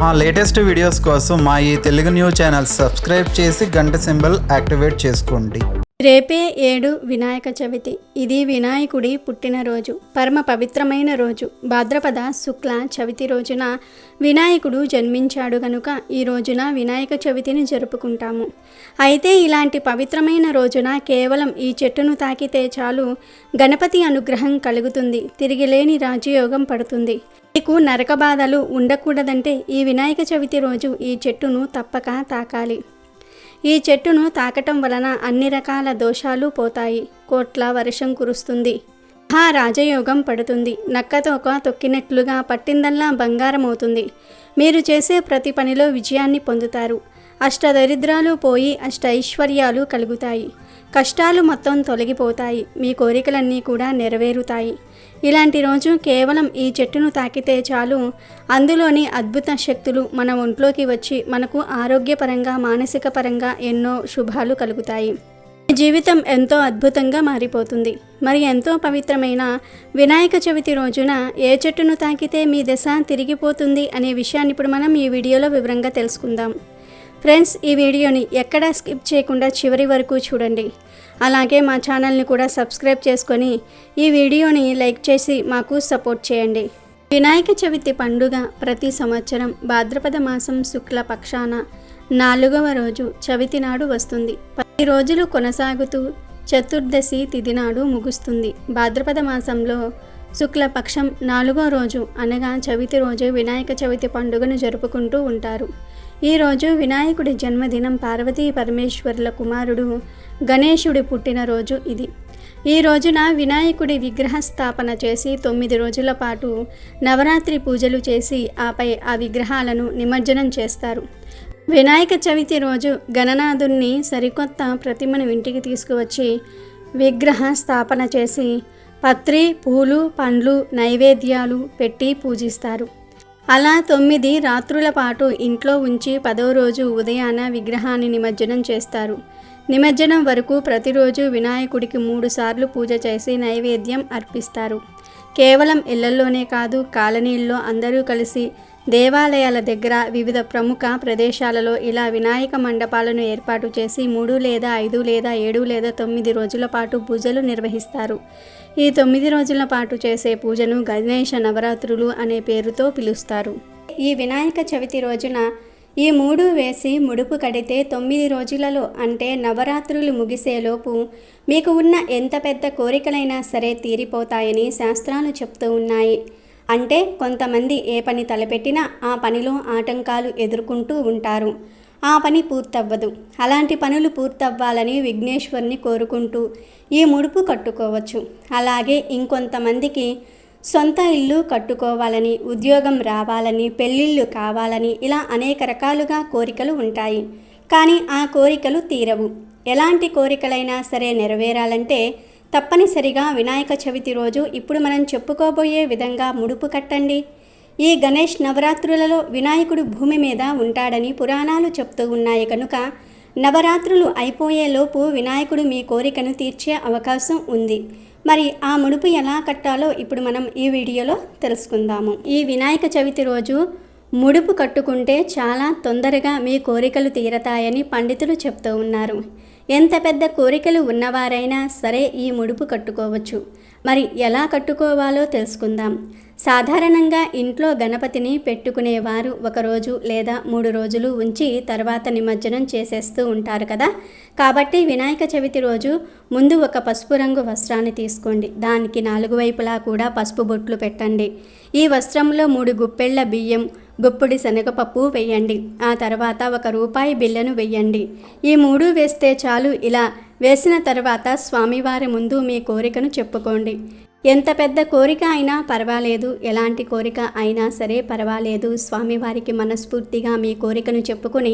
మా latest videos కోసం మా ఈ తెలుగు న్యూస్ ఛానల్ సబ్స్క్రైబ్ చేసి గంట సింబల్ యాక్టివేట్ చేసుకోండి. రేపే 7 వినాయక చవితి. ఇది వినాయకుడి పుట్టినరోజు, పరమ పవిత్రమైన రోజు. భాద్రపద శుక్ల చవితి రోజున వినాయకుడు జన్మించాడు గనుక ఈ రోజున వినాయక చవితిని జరుపుకుంటాము. అయితే ఇలాంటి పవిత్రమైన రోజున కేవలం ఈ చెట్టును తాకితే చాలు గణపతి అనుగ్రహం కలుగుతుంది, తిరిగిలేని రాజయోగం పడుతుంది. మీకు నరక బాధలు ఉండకూడదంటే ఈ వినాయక చవితి రోజు ఈ చెట్టును తప్పక తాకాలి. ఈ చెట్టును తాకటం వలన అన్ని రకాల దోషాలు పోతాయి, కోట్ల వర్షం కురుస్తుంది, రాజయోగం పడుతుంది, నక్కతోక తొక్కినట్లుగా పట్టిందల్లా బంగారం అవుతుంది. మీరు చేసే ప్రతి పనిలో విజయాన్ని పొందుతారు. అష్టదరిద్రాలు పోయి అష్ట ఐశ్వర్యాలు కలుగుతాయి, కష్టాలు మొత్తం తొలగిపోతాయి, మీ కోరికలన్నీ కూడా నెరవేరుతాయి. ఇలాంటి రోజు కేవలం ఈ చెట్టును తాకితే చాలు అందులోని అద్భుత శక్తులు మన ఒంట్లోకి వచ్చి మనకు ఆరోగ్యపరంగా మానసిక పరంగా ఎన్నో శుభాలు కలుగుతాయి. జీవితం ఎంతో అద్భుతంగా మారిపోతుంది. మరి ఎంతో పవిత్రమైన వినాయక చవితి రోజున ఏ చెట్టును తాకితే మీ దశ తిరిగిపోతుంది అనే విషయాన్ని ఇప్పుడు మనం ఈ వీడియోలో వివరంగా తెలుసుకుందాం. ఫ్రెండ్స్, ఈ వీడియోని ఎక్కడా స్కిప్ చేయకుండా చివరి వరకు చూడండి. అలాగే మా ఛానల్ని కూడా సబ్స్క్రైబ్ చేసుకొని ఈ వీడియోని లైక్ చేసి మాకు సపోర్ట్ చేయండి. వినాయక చవితి పండుగ ప్రతి సంవత్సరం భాద్రపద మాసం శుక్ల పక్షాన 4వ రోజు చవితి నాడు వస్తుంది. 10 రోజులు కొనసాగుతూ చతుర్దశి తిథి నాడు ముగుస్తుంది. భాద్రపద మాసంలో శుక్లపక్షం 4వ రోజు అనగా చవితి రోజు వినాయక చవితి పండుగను జరుపుకుంటూ ఉంటారు. ఈరోజు వినాయకుడి జన్మదినం. పార్వతీ పరమేశ్వరుల కుమారుడు గణేశుడి పుట్టినరోజు ఇది. ఈ రోజున వినాయకుడి విగ్రహ స్థాపన చేసి 9 రోజుల పాటు నవరాత్రి పూజలు చేసి ఆపై ఆ విగ్రహాలను నిమజ్జనం చేస్తారు. వినాయక చవితి రోజు గణనాథుణ్ణి సరికొత్త ప్రతిమను ఇంటికి తీసుకువచ్చి విగ్రహ స్థాపన చేసి పత్రి, పూలు, పండ్లు, నైవేద్యాలు పెట్టి పూజిస్తారు. అలా 9 రాత్రుల పాటు ఇంట్లో ఉంచి 10వ రోజు ఉదయాన విగ్రహాన్ని నిమజ్జనం చేస్తారు. నిమజ్జనం వరకు ప్రతిరోజు వినాయకుడికి 3 సార్లు పూజ చేసి నైవేద్యం అర్పిస్తారు. కేవలం ఇళ్లలోనే కాదు, కాలనీల్లో అందరూ కలిసి దేవాలయాల దగ్గర వివిధ ప్రముఖ ప్రదేశాలలో ఇలా వినాయక మండపాలను ఏర్పాటు చేసి 3 లేదా 5 లేదా 7 లేదా 9 రోజుల పాటు పూజలు నిర్వహిస్తారు. ఈ 9 రోజుల పాటు చేసే పూజను గణేశ నవరాత్రులు అనే పేరుతో పిలుస్తారు. ఈ వినాయక చవితి రోజున ఈ 3 వేసి ముడుపు కడితే 9 రోజులలో అంటే నవరాత్రులు ముగిసేలోపు మీకు ఉన్న ఎంత పెద్ద కోరికలైనా సరే తీరిపోతాయని శాస్త్రాలు చెప్తూ ఉన్నాయి. అంటే కొంతమంది ఏ పని తలపెట్టినా ఆ పనిలో ఆటంకాలు ఎదుర్కొంటూ ఉంటారు, ఆ పని పూర్తవ్వదు. అలాంటి పనులు పూర్తవ్వాలని విఘ్నేశ్వరుని కోరుకుంటూ ఈ ముడుపు కట్టుకోవచ్చు. అలాగే ఇంకొంతమందికి సొంత ఇల్లు కట్టుకోవాలని, ఉద్యోగం రావాలని, పెళ్ళిళ్ళు కావాలని ఇలా అనేక రకాలుగా కోరికలు ఉంటాయి. కానీ ఆ కోరికలు తీరవు. ఎలాంటి కోరికలైనా సరే నెరవేరాలంటే తప్పనిసరిగా వినాయక చవితి రోజు ఇప్పుడు మనం చెప్పుకోబోయే విధంగా ముడుపు కట్టండి. ఈ గణేష్ నవరాత్రులలో వినాయకుడు భూమి మీద ఉంటాడని పురాణాలు చెప్తూ ఉన్నాయి కనుక నవరాత్రులు అయిపోయేలోపు వినాయకుడు మీ కోరికను తీర్చే అవకాశం ఉంది. మరి ఆ ముడుపు ఎలా కట్టాలో ఇప్పుడు మనం ఈ వీడియోలో తెలుసుకుందాము. ఈ వినాయక చవితి రోజు ముడుపు కట్టుకుంటే చాలా తొందరగా మీ కోరికలు తీరతాయని పండితులు చెప్తూ ఉన్నారు. ఎంత పెద్ద కోరికలు ఉన్నవారైనా సరే ఈ ముడుపు కట్టుకోవచ్చు. మరి ఎలా కట్టుకోవాలో తెలుసుకుందాం. సాధారణంగా ఇంట్లో గణపతిని పెట్టుకునేవారు 1 రోజు లేదా 3 రోజులు ఉంచి తర్వాత నిమజ్జనం చేసేస్తూ ఉంటారు కదా. కాబట్టి వినాయక చవితి రోజు ముందు ఒక పసుపు రంగు వస్త్రాన్ని తీసుకోండి. దానికి 4 వైపులా కూడా పసుపు బొట్లు పెట్టండి. ఈ వస్త్రంలో 3 గుప్పెళ్ల బియ్యం, గుప్పిడి శనగపప్పు వేయండి. ఆ తర్వాత 1 రూపాయి బిళ్ళను వేయండి. ఈ 3 వేస్తే చాలు. ఇలా వేసిన తర్వాత స్వామివారి ముందు మీ కోరికను చెప్పుకోండి. ఎంత పెద్ద కోరిక అయినా పర్వాలేదు, ఎలాంటి కోరిక అయినా సరే పర్వాలేదు. స్వామివారికి మనస్ఫూర్తిగా మీ కోరికను చెప్పుకొని,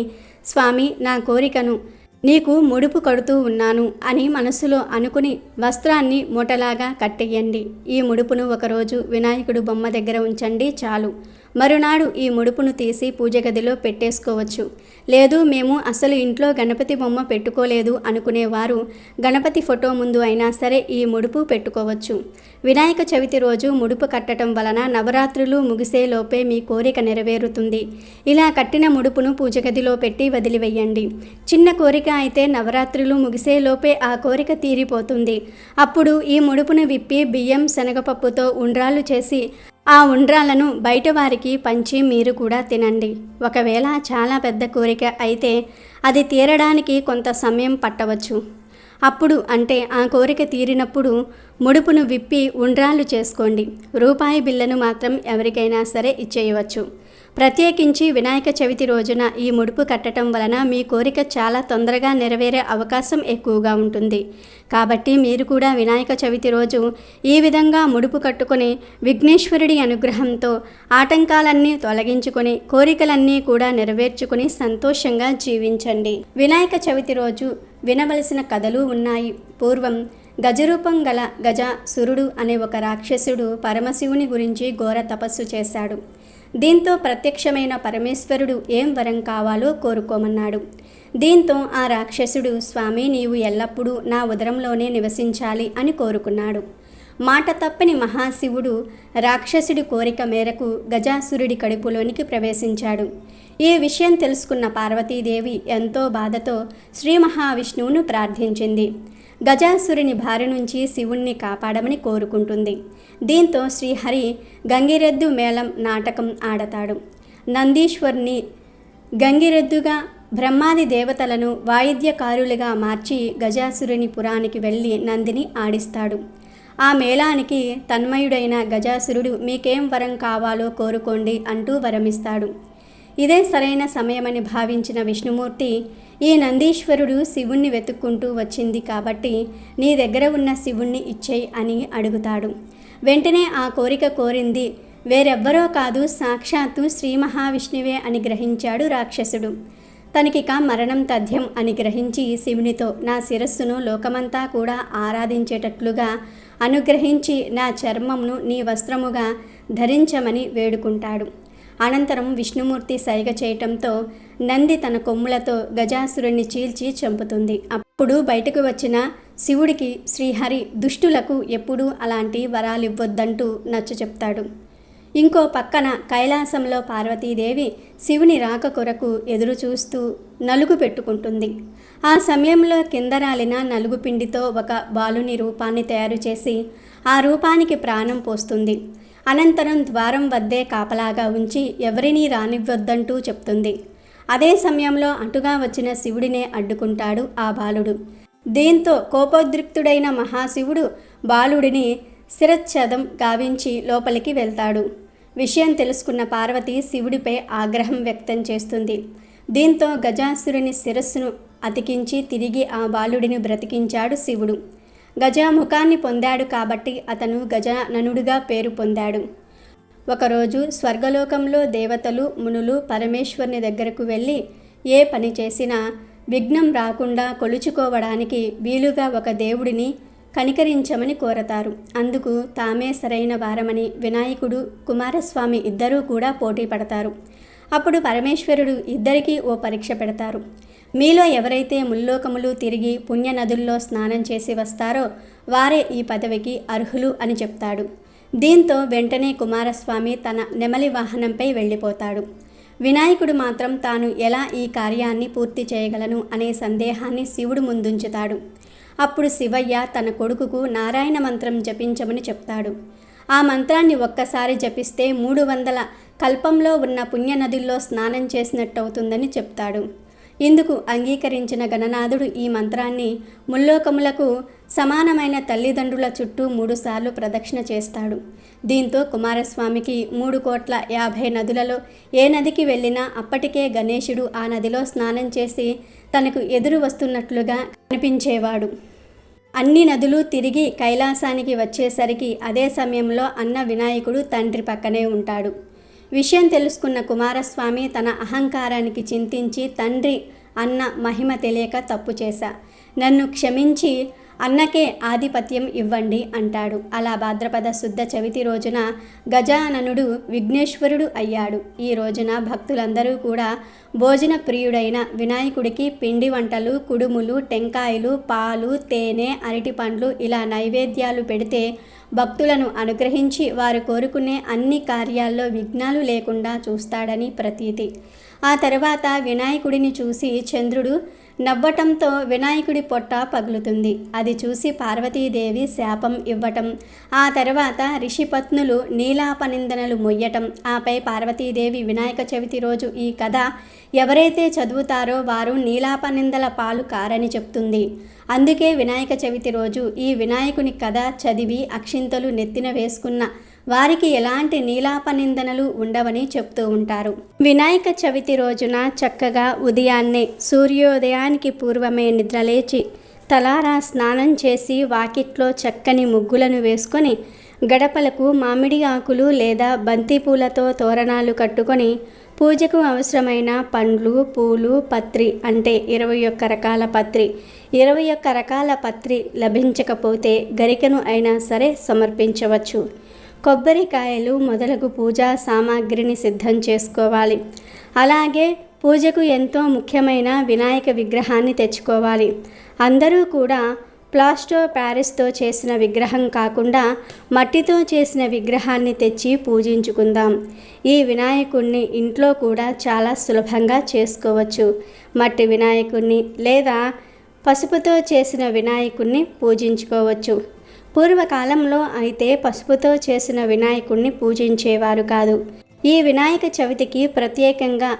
స్వామి నా కోరికను నీకు ముడుపు కడుతూ ఉన్నాను అని మనసులో అనుకుని వస్త్రాన్ని మూటలాగా కట్టేయండి. ఈ ముడుపును 1 రోజు వినాయకుడు బొమ్మ దగ్గర ఉంచండి చాలు. మరునాడు ఈ ముడుపును తీసి పూజ గదిలో పెట్టేసుకోవచ్చు. లేదు మేము అసలు ఇంట్లో గణపతి బొమ్మ పెట్టుకోలేదు అనుకునేవారు గణపతి ఫోటో ముందు అయినా సరే ఈ ముడుపు పెట్టుకోవచ్చు. వినాయక చవితి రోజు ముడుపు కట్టడం వలన నవరాత్రులు ముగిసేలోపే మీ కోరిక నెరవేరుతుంది. ఇలా కట్టిన ముడుపును పూజ గదిలో పెట్టి వదిలివేయండి. చిన్న కోరిక అయితే నవరాత్రులు ముగిసేలోపే ఆ కోరిక తీరిపోతుంది. అప్పుడు ఈ ముడుపును విప్పి బియ్యం శనగపప్పుతో ఉండ్రాళ్ళు చేసి ఆ ఉండ్రాలను బయట వారికి పంచి మీరు కూడా తినండి. ఒకవేళ చాలా పెద్ద కోరిక అయితే అది తీరడానికి కొంత సమయం పట్టవచ్చు. అప్పుడు అంటే ఆ కోరిక తీరినప్పుడు ముడుపును విప్పి ఉండ్రాళ్ళు చేసుకోండి. రూపాయి బిళ్ళను మాత్రం ఎవరికైనా సరే ఇచ్చేయవచ్చు. ప్రత్యేకించి వినాయక చవితి రోజున ఈ ముడుపు కట్టడం వలన మీ కోరిక చాలా తొందరగా నెరవేరే అవకాశం ఎక్కువగా ఉంటుంది. కాబట్టి మీరు కూడా వినాయక చవితి రోజు ఈ విధంగా ముడుపు కట్టుకొని విఘ్నేశ్వరుడి అనుగ్రహంతో ఆటంకాలన్నీ తొలగించుకొని కోరికలన్నీ కూడా నెరవేర్చుకొని సంతోషంగా జీవించండి. వినాయక చవితి రోజు వినవలసిన కథలు ఉన్నాయి. పూర్వం గజరూపం గల గజాసురుడు అనే ఒక రాక్షసుడు పరమశివుని గురించి ఘోర తపస్సు చేశాడు. దీంతో ప్రత్యక్షమైన పరమేశ్వరుడు ఏం వరం కావాలో కోరుకోమన్నాడు. దీంతో ఆ రాక్షసుడు, స్వామి నీవు ఎల్లప్పుడూ నా ఉదరంలోనే నివసించాలి అని కోరుకున్నాడు. మాట తప్పని మహాశివుడు రాక్షసుడి కోరిక మేరకు గజాసురుడి కడుపులోనికి ప్రవేశించాడు. ఈ విషయం తెలుసుకున్న పార్వతీదేవి ఎంతో బాధతో శ్రీ మహావిష్ణువును ప్రార్థించింది. గజాసురుని బారి నుంచి శివుణ్ణి కాపాడమని కోరుకుంటుంది. దీంతో శ్రీహరి గంగిరెద్దు మేళం నాటకం ఆడతాడు. నందీశ్వరుని గంగిరెద్దుగా, బ్రహ్మాది దేవతలను వాయిద్యకారులుగా మార్చి గజాసురుని పురానికి వెళ్ళి నందిని ఆడిస్తాడు. ఆ మేళానికి తన్మయుడైన గజాసురుడు మీకేం వరం కావాలో కోరుకోండి అంటూ వరమిస్తాడు. ఇదే సరైన సమయమని భావించిన విష్ణుమూర్తి, ఈ నందీశ్వరుడు శివుణ్ణి వెతుక్కుంటూ వచ్చింది కాబట్టి నీ దగ్గర ఉన్న శివుణ్ణి ఇచ్చేయి అని అడుగుతాడు. వెంటనే ఆ కోరిక కోరింది వేరెవ్వరో కాదు, సాక్షాత్తు శ్రీ మహావిష్ణువే అని గ్రహించాడు రాక్షసుడు. తనకిక మరణం తథ్యం అని గ్రహించి శివునితో నా శిరస్సును లోకమంతా కూడా ఆరాధించేటట్లుగా అనుగ్రహించి నా చర్మమును నీ వస్త్రముగా ధరించమని వేడుకుంటాడు. అనంతరం విష్ణుమూర్తి సైగ చేయటంతో నంది తన కొమ్ములతో గజాసురుణ్ణి చీల్చి చంపుతుంది. అప్పుడు బయటకు వచ్చిన శివుడికి శ్రీహరి దుష్టులకు ఎప్పుడూ అలాంటి వరాలివ్వొద్దంటూ నచ్చ చెప్తాడు. ఇంకో పక్కన కైలాసంలో పార్వతీదేవి శివుని రాక కొరకు ఎదురు చూస్తూ నలుగు పెట్టుకుంటుంది. ఆ సమయంలో కింద రాలిన నలుగు పిండితో ఒక బాలుని రూపాన్ని తయారు చేసి ఆ రూపానికి ప్రాణం పోస్తుంది. అనంతరం ద్వారం వద్దే కాపలాగా ఉంచి ఎవరినీ రానివ్వొద్దంటూ చెప్తుంది. అదే సమయంలో అటుగా వచ్చిన శివుడినే అడ్డుకుంటాడు ఆ బాలుడు. దీంతో కోపోద్రిక్తుడైన మహాశివుడు బాలుడిని శిరచ్ఛేదం గావించి లోపలికి వెళ్తాడు. విషయం తెలుసుకున్న పార్వతి శివుడిపై ఆగ్రహం వ్యక్తం చేస్తుంది. దీంతో గజాసురుని శిరస్సును అతికించి తిరిగి ఆ బాలుడిని బ్రతికించాడు శివుడు. గజాముఖాన్ని పొందాడు కాబట్టి అతను గజాననుడిగా పేరు పొందాడు. ఒకరోజు స్వర్గలోకంలో దేవతలు, మునులు పరమేశ్వరుని దగ్గరకు వెళ్ళి ఏ పని చేసినా విఘ్నం రాకుండా కొలుచుకోవడానికి వీలుగా ఒక దేవుడిని కనికరించమని కోరతారు. అందుకు తామే సరైన వారమని వినాయకుడు, కుమారస్వామి ఇద్దరూ కూడా పోటీ పడతారు. అప్పుడు పరమేశ్వరుడు ఇద్దరికీ ఓ పరీక్ష పెడతారు. మీలో ఎవరైతే ముల్లోకములు తిరిగి పుణ్యనదుల్లో స్నానం చేసి వస్తారో వారే ఈ పదవికి అర్హులు అని చెప్తాడు. దీంతో వెంటనే కుమారస్వామి తన నెమలి వాహనంపై వెళ్ళిపోతాడు. వినాయకుడు మాత్రం తాను ఎలా ఈ కార్యాన్ని పూర్తి చేయగలను అనే సందేహాన్ని శివుడు ముందుంచుతాడు. అప్పుడు శివయ్య తన కొడుకుకు నారాయణ మంత్రం జపించమని చెప్తాడు. ఆ మంత్రాన్ని ఒక్కసారి జపిస్తే 300 కల్పంలో ఉన్న పుణ్యనదుల్లో స్నానం చేసినట్టవుతుందని చెప్తాడు. ఇందుకు అంగీకరించిన గణనాథుడు ఈ మంత్రాన్ని ముల్లోకములకు సమానమైన తల్లిదండ్రుల చుట్టూ 3 సార్లు ప్రదక్షిణ చేస్తాడు. దీంతో కుమారస్వామికి 3,50,00,000 నదులలో ఏ నదికి వెళ్ళినా అప్పటికే గణేశుడు ఆ నదిలో స్నానం చేసి తనకు ఎదురు వస్తున్నట్లుగా కనిపించేవాడు. అన్ని నదులు తిరిగి కైలాసానికి వచ్చేసరికి అదే సమయంలో అన్న వినాయకుడు తండ్రి పక్కనే ఉంటాడు. విషయం తెలుసుకున్న కుమారస్వామి తన అహంకారానికి చింతించి తండ్రి అన్న మహిమ తెలియక తప్పు చేశా, నన్ను క్షమించి అన్నకే ఆధిపత్యం ఇవ్వండి అంటాడు. అలా భాద్రపద శుద్ధ చవితి రోజున గజాననుడు విఘ్నేశ్వరుడు అయ్యాడు. ఈ రోజున భక్తులందరూ కూడా భోజన ప్రియుడైన వినాయకుడికి పిండి వంటలు, కుడుములు, టెంకాయలు, పాలు, తేనె, అరటిపండ్లు ఇలా నైవేద్యాలు పెడితే భక్తులను అనుగ్రహించి వారు కోరుకునే అన్ని కార్యాల్లో విఘ్నాలు లేకుండా చూస్తాడని ప్రతీతి. ఆ తర్వాత వినాయకుడిని చూసి చంద్రుడు నవ్వటంతో వినాయకుడి పొట్ట పగులుతుంది. అది చూసి పార్వతీదేవి శాపం ఇవ్వటం, ఆ తర్వాత ఋషిపత్నులు నీలాపనిందనలు మొయ్యటం, ఆపై పార్వతీదేవి వినాయక చవితి రోజు ఈ కథ ఎవరైతే చదువుతారో వారు నీలాపనిందల పాలు కారని చెప్తుంది. అందుకే వినాయక చవితి రోజు ఈ వినాయకుని కథ చదివి అక్షింతలు నెత్తిన వేసుకున్న వారికి ఎలాంటి నీలాపనిందనలు ఉండవని చెప్తూ ఉంటారు. వినాయక చవితి రోజున చక్కగా ఉదయాన్నే సూర్యోదయానికి పూర్వమే నిద్రలేచి తలారా స్నానం చేసి వాకిట్లో చక్కని ముగ్గులను వేసుకొని గడపలకు మామిడి ఆకులు లేదా బంతి పూలతో తోరణాలు కట్టుకొని పూజకు అవసరమైన పండ్లు, పూలు, పత్రి అంటే 21 రకాల పత్రి 21 రకాల పత్రి లభించకపోతే గరికను అయినా సరే సమర్పించవచ్చు. కొబ్బరికాయలు మొదలగు పూజా సామాగ్రిని సిద్ధం చేసుకోవాలి. అలాగే పూజకు ఎంతో ముఖ్యమైన వినాయక విగ్రహాన్ని తెచ్చుకోవాలి. అందరూ కూడా ప్లాస్టర్ ప్యారిస్తో చేసిన విగ్రహం కాకుండా మట్టితో చేసిన విగ్రహాన్ని తెచ్చి పూజించుకుందాం. ఈ వినాయకుడిని ఇంట్లో కూడా చాలా సులభంగా చేసుకోవచ్చు. మట్టి వినాయకుడిని లేదా పసుపుతో చేసిన వినాయకుడిని పూజించుకోవచ్చు. పూర్వకాలంలో అయితే పసుపుతో చేసిన వినాయకుడిని పూజించేవారు కాదు. ఈ వినాయక చవితికి ప్రత్యేకంగా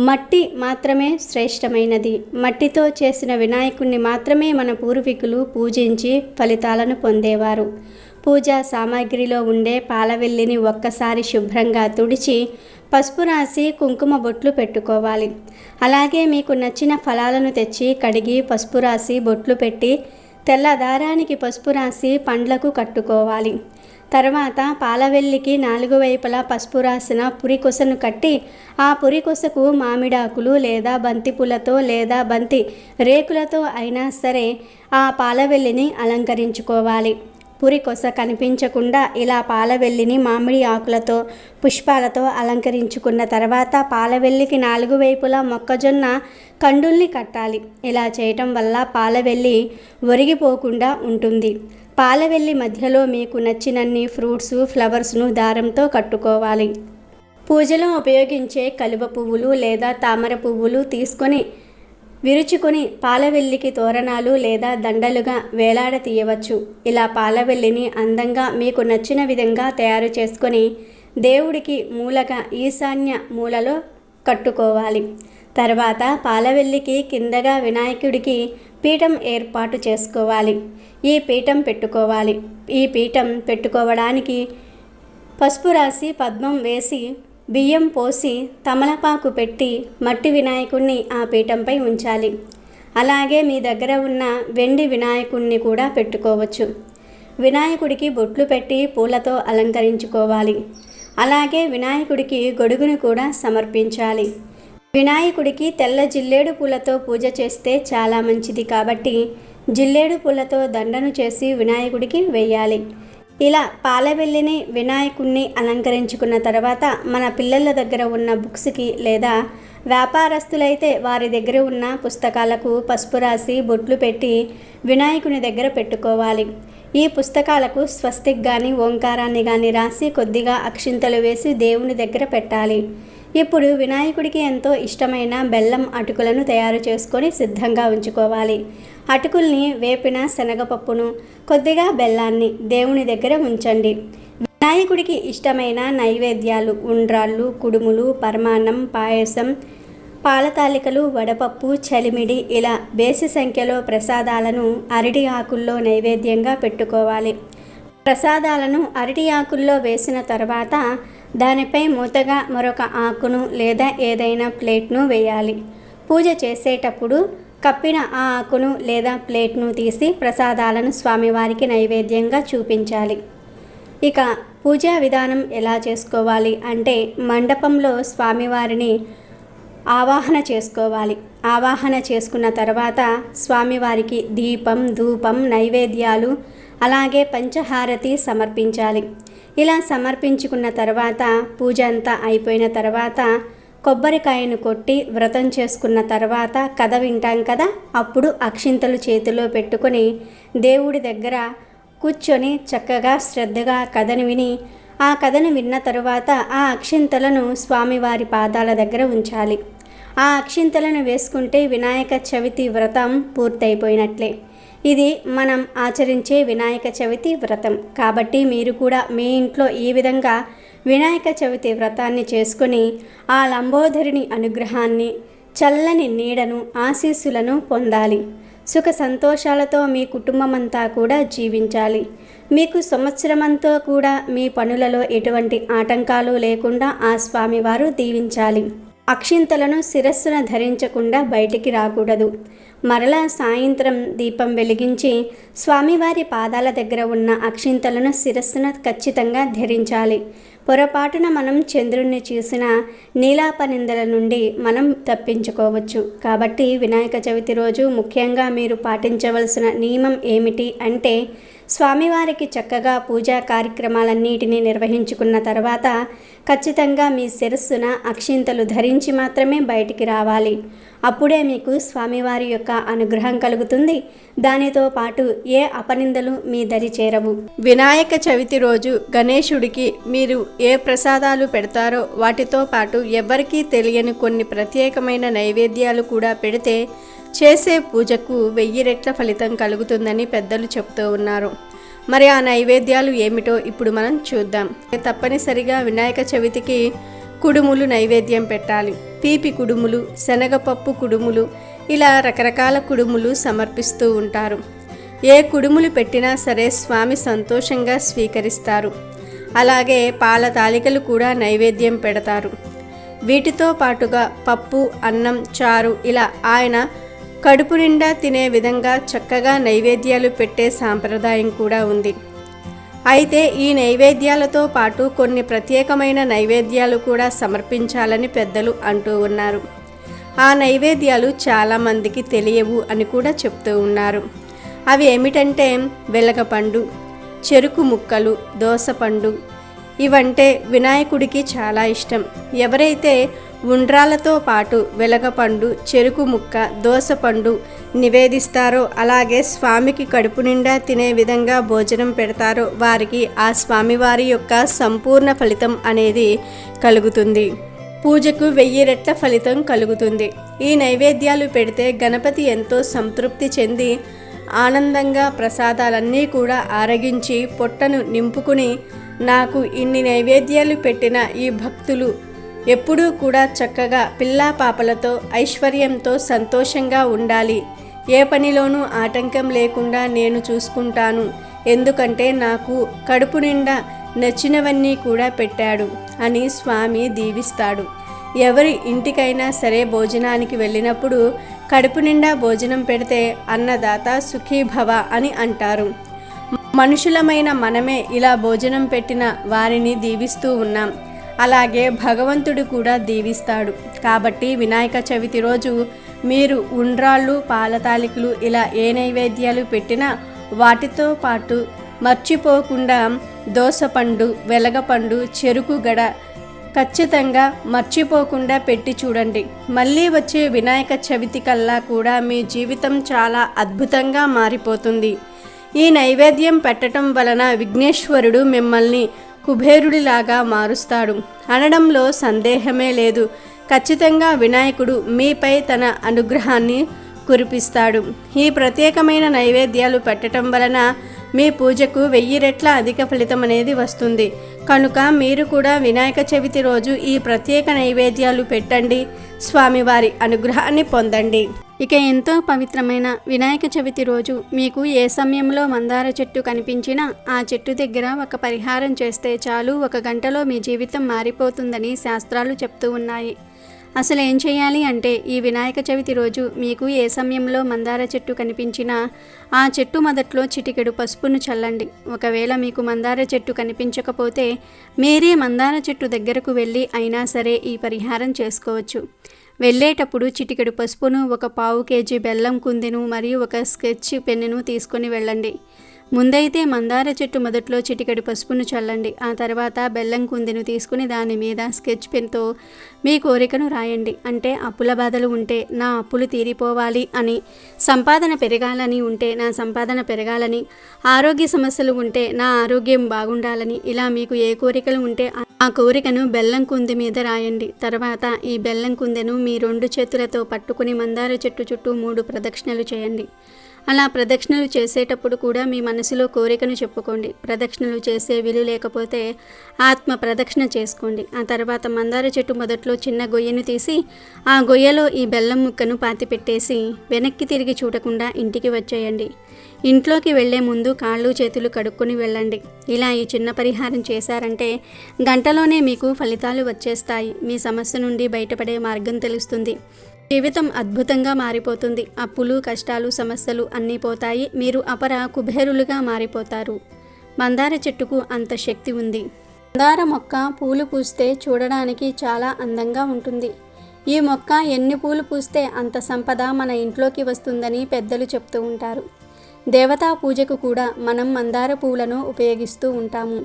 మట్టి మాత్రమే శ్రేష్టమైనది. మట్టితో చేసిన వినాయకుడిని మాత్రమే మన పూర్వీకులు పూజించి ఫలితాలను పొందేవారు. పూజా సామాగ్రిలో ఉండే పాలవెల్లిని ఒక్కసారి శుభ్రంగా తుడిచి పసుపు రాసి కుంకుమ బొట్లు పెట్టుకోవాలి. అలాగే మీకు నచ్చిన ఫలాలను తెచ్చి కడిగి పసుపు రాసి బొట్లు పెట్టి తెల్ల దారానికి పసుపు రాసి పండ్లకు కట్టుకోవాలి. తర్వాత పాలవెల్లికి 4 వైపులా పసుపు రాసిన పురికొసను కట్టి ఆ పురికొసకు మామిడాకులు లేదా బంతి పూలతో లేదా బంతి రేకులతో అయినా సరే ఆ పాలవెల్లిని అలంకరించుకోవాలి. పురికొస కనిపించకుండా ఇలా పాలవెల్లిని మామిడి ఆకులతో పుష్పాలతో అలంకరించుకున్న తర్వాత పాలవెల్లికి 4 వైపులా మొక్కజొన్న కండుల్ని కట్టాలి. ఇలా చేయటం వల్ల పాలవెల్లి ఒరిగిపోకుండా ఉంటుంది. పాలవెల్లి మధ్యలో మీకు నచ్చినన్ని ఫ్రూట్స్, ఫ్లవర్స్ను దారంతో కట్టుకోవాలి. పూజలో ఉపయోగించే కలువ పువ్వులు లేదా తామర పువ్వులు తీసుకొని విరుచుకొని పాలవెల్లికి తోరణాలు లేదా దండలుగా వేలాడ తీయవచ్చు. ఇలా పాలవెల్లిని అందంగా మీకు నచ్చిన విధంగా తయారు చేసుకొని దేవుడికి మూలగా ఈశాన్య మూలలో కట్టుకోవాలి. తర్వాత పాలవెల్లికి కిందగా వినాయకుడికి పీఠం ఏర్పాటు చేసుకోవాలి. ఈ పీఠం పెట్టుకోవాలి. ఈ పీఠం పెట్టుకోవడానికి పసుపు రాసి పద్మం వేసి బియ్యం పోసి తమలపాకు పెట్టి మట్టి వినాయకుడిని ఆ పీఠంపై ఉంచాలి. అలాగే మీ దగ్గర ఉన్న వెండి వినాయకుడిని కూడా పెట్టుకోవచ్చు. వినాయకుడికి బొట్లు పెట్టి పూలతో అలంకరించుకోవాలి. అలాగే వినాయకుడికి గొడుగును కూడా సమర్పించాలి. వినాయకుడికి తెల్ల జిల్లేడు పూలతో పూజ చేస్తే చాలా మంచిది కాబట్టి జిల్లేడు పూలతో దండను చేసి వినాయకుడికి వేయాలి. ఇలా పాలవెల్లిని వినాయకుడిని అలంకరించుకున్న తర్వాత మన పిల్లల దగ్గర ఉన్న బుక్స్కి లేదా వ్యాపారస్తులైతే వారి దగ్గర ఉన్న పుస్తకాలకు పసుపు రాసి బొట్లు పెట్టి వినాయకుని దగ్గర పెట్టుకోవాలి. ఈ పుస్తకాలకు స్వస్తిక్ కానీ ఓంకారాన్ని కానీ రాసి కొద్దిగా అక్షింతలు వేసి దేవుని దగ్గర పెట్టాలి. ఇప్పుడు వినాయకుడికి ఎంతో ఇష్టమైన బెల్లం అటుకులను తయారు చేసుకొని సిద్ధంగా ఉంచుకోవాలి. అటుకుల్ని వేపిన శనగపప్పును కొద్దిగా బెల్లాన్ని దేవుని దగ్గర ఉంచండి. వినాయకుడికి ఇష్టమైన నైవేద్యాలు ఉండ్రాళ్ళు, కుడుములు, పరమాన్నం, పాయసం, పాలతాలికలు, వడపప్పు, చలిమిడి ఇలా బేసి సంఖ్యలో ప్రసాదాలను అరటి ఆకుల్లో నైవేద్యంగా పెట్టుకోవాలి. ప్రసాదాలను అరటి ఆకుల్లో వేసిన తర్వాత దానిపై మూతగా మరొక ఆకును లేదా ఏదైనా ప్లేట్ను వేయాలి. పూజ చేసేటప్పుడు కప్పిన ఆ ఆకును లేదా ప్లేట్ను తీసి ప్రసాదాలను స్వామివారికి నైవేద్యంగా చూపించాలి. ఇక పూజా విధానం ఎలా చేసుకోవాలి అంటే మండపంలో స్వామివారిని ఆవాహన చేసుకోవాలి. ఆవాహన చేసుకున్న తర్వాత స్వామివారికి దీపం, ధూపం, నైవేద్యాలు అలాగే పంచహారతి సమర్పించాలి. ఇలా సమర్పించుకున్న తర్వాత పూజ అంతా అయిపోయిన తర్వాత కొబ్బరికాయను కొట్టి వ్రతం చేసుకున్న తర్వాత కథ వింటాం కదా, అప్పుడు అక్షింతలు చేతిలో పెట్టుకొని దేవుడి దగ్గర కూర్చొని చక్కగా శ్రద్ధగా కథను విని ఆ కథను విన్న తరువాత ఆ అక్షింతలను స్వామివారి పాదాల దగ్గర ఉంచాలి. ఆ అక్షింతలను వేసుకుంటే వినాయక చవితి వ్రతం పూర్తయిపోయినట్లే. ఇది మనం ఆచరించే వినాయక చవితి వ్రతం. కాబట్టి మీరు కూడా మీ ఇంట్లో ఈ విధంగా వినాయక చవితి వ్రతాన్ని చేసుకొని ఆ లంబోదరుని అనుగ్రహాన్ని, చల్లని నీడను, ఆశీస్సులను పొందాలి. సుఖ సంతోషాలతో మీ కుటుంబమంతా కూడా జీవించాలి. మీకు సంవత్సరమంతా కూడా మీ పనులలో ఎటువంటి ఆటంకాలు లేకుండా ఆ స్వామివారు దీవించాలి. అక్షింతలను శిరస్సున ధరించకుండా బయటికి రాకూడదు. మరలా సాయంత్రం దీపం వెలిగించి స్వామివారి పాదాల దగ్గర ఉన్న అక్షింతలను శిరస్సున ఖచ్చితంగా ధరించాలి. పొరపాటున మనం చంద్రుణ్ణి చూసిన నీలాపనిందల నుండి మనం తప్పించుకోవచ్చు. కాబట్టి వినాయక చవితి రోజు ముఖ్యంగా మీరు పాటించవలసిన నియమం ఏమిటి అంటే, స్వామివారికి చక్కగా పూజా కార్యక్రమాలన్నిటినీ నిర్వహించుకున్న తర్వాత ఖచ్చితంగా మీ శిరస్సున అక్షింతలు ధరించి మాత్రమే బయటికి రావాలి. అప్పుడే మీకు స్వామివారి యొక్క అనుగ్రహం కలుగుతుంది. దానితో పాటు ఏ అపనిందలు మీ దరి చేరవు. వినాయక చవితి రోజు గణేశుడికి మీరు ఏ ప్రసాదాలు పెడతారో వాటితో పాటు ఎవ్వరికీ తెలియని కొన్ని ప్రత్యేకమైన నైవేద్యాలు కూడా పెడితే చేసే పూజకు 1000 రెట్ల ఫలితం కలుగుతుందని పెద్దలు చెప్తూ ఉన్నారు. మరి ఆ నైవేద్యాలు ఏమిటో ఇప్పుడు మనం చూద్దాం. తప్పనిసరిగా వినాయక చవితికి కుడుములు నైవేద్యం పెట్టాలి. తీపి కుడుములు, శనగపప్పు కుడుములు, ఇలా రకరకాల కుడుములు సమర్పిస్తూ ఉంటారు. ఏ కుడుములు పెట్టినా సరే స్వామి సంతోషంగా స్వీకరిస్తారు. అలాగే పాల తాలికలు కూడా నైవేద్యం పెడతారు. వీటితో పాటుగా పప్పు, అన్నం, చారు ఇలా ఆయన కడుపు నిండా తినే విధంగా చక్కగా నైవేద్యాలు పెట్టే సాంప్రదాయం కూడా ఉంది. అయితే ఈ నైవేద్యాలతో పాటు కొన్ని ప్రత్యేకమైన నైవేద్యాలు కూడా సమర్పించాలని పెద్దలు అంటూ ఉన్నారు. ఆ నైవేద్యాలు చాలామందికి తెలియవు అని కూడా చెప్తూ ఉన్నారు. అవి ఏమిటంటే వెలగపండు, చెరుకు ముక్కలు, దోసపండు. ఇవంటే వినాయకుడికి చాలా ఇష్టం. ఎవరైతే ఉండ్రాలతో పాటు వెలగపండు, చెరుకు ముక్క, దోసపండు నివేదిస్తారో, అలాగే స్వామికి కడుపు నిండా తినే విధంగా భోజనం పెడతారో వారికి ఆ స్వామివారి యొక్క సంపూర్ణ ఫలితం అనేది కలుగుతుంది. పూజకు 1000 రెట్ల ఫలితం కలుగుతుంది. ఈ నైవేద్యాలు పెడితే గణపతి ఎంతో సంతృప్తి చెంది ఆనందంగా ప్రసాదాలన్నీ కూడా ఆరగించి పొట్టను నింపుకుని, నాకు ఇన్ని నైవేద్యాలు పెట్టిన ఈ భక్తులు ఎప్పుడూ కూడా చక్కగా పిల్లా పాపలతో ఐశ్వర్యంతో సంతోషంగా ఉండాలి. ఏ పనిలోనూ ఆటంకం లేకుండా నేను చూసుకుంటాను. ఎందుకంటే నాకు కడుపు నిండా నచ్చినవన్నీ కూడా పెట్టాడు అని స్వామి దీవిస్తాడు. ఎవరి ఇంటికైనా సరే భోజనానికి వెళ్ళినప్పుడు కడుపు నిండా భోజనం పెడితే అన్నదాత సుఖీభవ అని అంటారు. మనుషులమైన మనమే ఇలా భోజనం పెట్టిన వారిని దీవిస్తూ ఉన్నాం. అలాగే భగవంతుడు కూడా దీవిస్తాడు. కాబట్టి వినాయక చవితి రోజు మీరు ఉండ్రాళ్ళు, పాలతాలికలు ఇలా ఏ నైవేద్యాలు పెట్టినా వాటితో పాటు మర్చిపోకుండా దోసపండు, వెలగపండు, చెరుకు గడ ఖచ్చితంగా మర్చిపోకుండా పెట్టి చూడండి. మళ్ళీ వచ్చే వినాయక చవితి కల్లా కూడా మీ జీవితం చాలా అద్భుతంగా మారిపోతుంది. ఈ నైవేద్యం పెట్టడం వలన విఘ్నేశ్వరుడు మిమ్మల్ని కుబేరుడిలాగా మారుస్తాడు అనడంలో సందేహమే లేదు. ఖచ్చితంగా వినాయకుడు మీపై తన అనుగ్రహాన్ని కురిపిస్తాడు. ఈ ప్రత్యేకమైన నైవేద్యాలు పెట్టడం వలన మీ పూజకు 1000 రెట్ల అధిక ఫలితం అనేది వస్తుంది. కనుక మీరు కూడా వినాయక చవితి రోజు ఈ ప్రత్యేక నైవేద్యాలు పెట్టండి, స్వామివారి అనుగ్రహాన్ని పొందండి. ఇక ఎంతో పవిత్రమైన వినాయక చవితి రోజు మీకు ఏ సమయంలో మందార చెట్టు కనిపించినా ఆ చెట్టు దగ్గర ఒక పరిహారం చేస్తే చాలు, 1 గంటలో మీ జీవితం మారిపోతుందని శాస్త్రాలు చెప్తూ ఉన్నాయి. అసలు ఏం చేయాలి అంటే, ఈ వినాయక చవితి రోజు మీకు ఏ సమయంలో మందార చెట్టు కనిపించినా ఆ చెట్టు మొదట్లో చిటికెడు పసుపును చల్లండి. ఒకవేళ మీకు మందార చెట్టు కనిపించకపోతే మీరే మందార చెట్టు దగ్గరకు వెళ్ళి అయినా సరే ఈ పరిహారం చేసుకోవచ్చు. వెళ్ళేటప్పుడు చిటికెడు పసుపును, 1/4 కేజీ బెల్లం కుందెను మరియు ఒక స్కెచ్ పెన్నును తీసుకొని వెళ్ళండి. ముందైతే మందార చెట్టు మొదట్లో చిటికెడు పసుపును చల్లండి. ఆ తర్వాత బెల్లం కుందెను తీసుకుని దాని మీద స్కెచ్ పెన్తో మీ కోరికను రాయండి. అంటే అప్పుల బాధలు ఉంటే నా అప్పులు తీరిపోవాలి అని, సంపాదన పెరగాలని ఉంటే నా సంపాదన పెరగాలని, ఆరోగ్య సమస్యలు ఉంటే నా ఆరోగ్యం బాగుండాలని, ఇలా మీకు ఏ కోరికలు ఉంటే ఆ కోరికను బెల్లం కుందె మీద రాయండి. తర్వాత ఈ బెల్లం కుందెను మీ 2 చేతులతో పట్టుకుని మందార చెట్టు చుట్టూ 3 ప్రదక్షిణలు చేయండి. అలా ప్రదక్షిణలు చేసేటప్పుడు కూడా మీ మనసులో కోరికను చెప్పుకోండి. ప్రదక్షిణలు చేసే వీలు లేకపోతే ఆత్మ ప్రదక్షిణ చేసుకోండి. ఆ తర్వాత మందార చెట్టు మొదట్లో చిన్న గొయ్యను తీసి ఆ గొయ్యలో ఈ బెల్లం ముక్కను పాతిపెట్టేసి వెనక్కి తిరిగి చూడకుండా ఇంటికి వచ్చేయండి. ఇంట్లోకి వెళ్లే ముందు కాళ్ళు చేతులు కడుక్కొని వెళ్ళండి. ఇలా ఈ చిన్న పరిహారం చేశారంటే గంటలోనే మీకు ఫలితాలు వచ్చేస్తాయి. మీ సమస్య నుండి బయటపడే మార్గం తెలుస్తుంది. జీవితం అద్భుతంగా మారిపోతుంది. అప్పులు, కష్టాలు, సమస్యలు అన్నీ పోతాయి. మీరు అపర కుబేరులుగా మారిపోతారు. మందార చెట్టుకు అంత శక్తి ఉంది. మందార మొక్క పూలు పూస్తే చూడడానికి చాలా అందంగా ఉంటుంది. ఈ మొక్క ఎన్ని పూలు పూస్తే అంత సంపద మన ఇంట్లోకి వస్తుందని పెద్దలు చెప్తూ ఉంటారు. దేవతా పూజకు కూడా మనం మందార పూలను ఉపయోగిస్తూ ఉంటాము.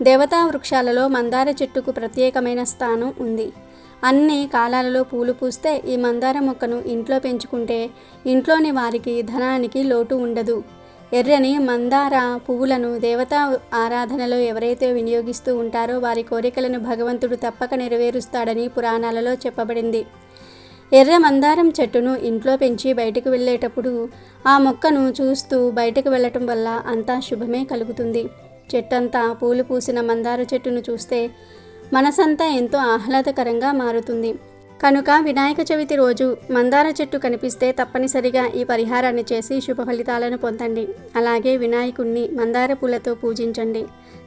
దేవతా వృక్షాలలో మందార చెట్టుకు ప్రత్యేకమైన స్థానం ఉంది. అన్ని కాలాలలో పూలు పూస్తే ఈ మందార మొక్కను ఇంట్లో పెంచుకుంటే ఇంట్లోని వారికి ధనానికి లోటు ఉండదు. ఎర్రని మందార పువ్వులను దేవతా ఆరాధనలో ఎవరైతే వినియోగిస్తూ ఉంటారో వారి కోరికలను భగవంతుడు తప్పక నెరవేరుస్తాడని పురాణాలలో చెప్పబడింది. ఎర్ర మందారం చెట్టును ఇంట్లో పెంచి బయటకు వెళ్ళేటప్పుడు ఆ మొక్కను చూస్తూ బయటకు వెళ్ళటం వల్ల అంతా శుభమే కలుగుతుంది. చెట్టంతా పూలు పూసిన మందార చెట్టును చూస్తే మనసంతా ఎంతో ఆహ్లాదకరంగా మారుతుంది. కనుక వినాయక చవితి రోజు మందార చెట్టు కనిపిస్తే తప్పనిసరిగా ఈ పరిహారాన్ని చేసి శుభ ఫలితాలను పొందండి. అలాగే వినాయకుణ్ణి మందార పూలతో పూజించండి.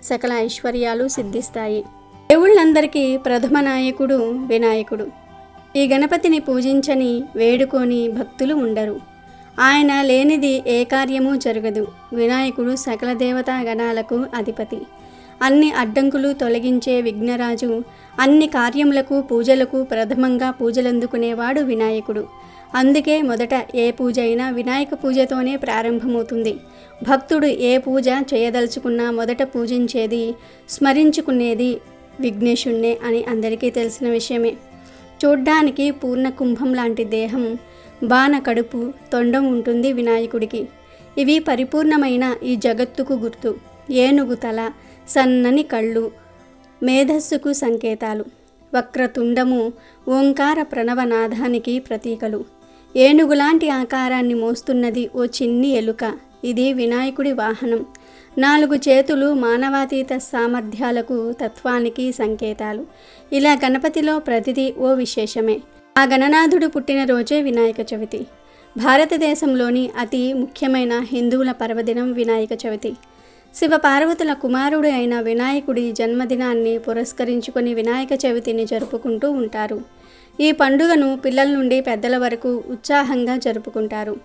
సకల ఐశ్వర్యాలు సిద్ధిస్తాయి. దేవుళ్ళందరికీ ప్రథమ నాయకుడు వినాయకుడు. ఈ గణపతిని పూజించని వేడుకొని భక్తులు ఉండరు. ఆయన లేనిది ఏ కార్యము జరగదు. వినాయకుడు సకల దేవతా గణాలకు అధిపతి. అన్ని అడ్డంకులు తొలగించే విఘ్నరాజు. అన్ని కార్యములకు, పూజలకు ప్రథమంగా పూజలందుకునేవాడు వినాయకుడు. అందుకే మొదట ఏ పూజ అయినా వినాయక పూజతోనే ప్రారంభమవుతుంది. భక్తుడు ఏ పూజ చేయదలుచుకున్నా మొదట పూజించేది, స్మరించుకునేది విఘ్నేశుణ్ణే అని అందరికీ తెలిసిన విషయమే. చూడ్డానికి పూర్ణ కుంభం లాంటి దేహం, బాణ కడుపు, తొండం ఉంటుంది వినాయకుడికి. ఇవి పరిపూర్ణమైన ఈ జగత్తుకు గుర్తు. ఏనుగు తల, సన్నని కళ్ళు మేధస్సుకు సంకేతాలు. వక్రతుండము ఓంకార ప్రణవనాదానికి ప్రతీకలు. ఏనుగులాంటి ఆకారాన్ని మోస్తున్నది ఓ చిన్ని ఎలుక. ఇది వినాయకుడి వాహనం. 4 చేతులు మానవాతీత సామర్థ్యాలకు, తత్వానికి సంకేతాలు. ఇలా గణపతిలో ప్రతిదీ ఓ విశేషమే. ఆ గణనాథుడు పుట్టినరోజే వినాయక చవితి. భారతదేశంలోని అతి ముఖ్యమైన హిందువుల పర్వదినం వినాయక చవితి. శివపార్వతుల కుమారుడు అయిన వినాయకుడి జన్మదినాన్ని పురస్కరించుకొని వినాయక చవితిని జరుపుకుంటూ ఉంటారు. ఈ పండుగను పిల్లల నుండి పెద్దల వరకు ఉత్సాహంగా జరుపుకుంటారు.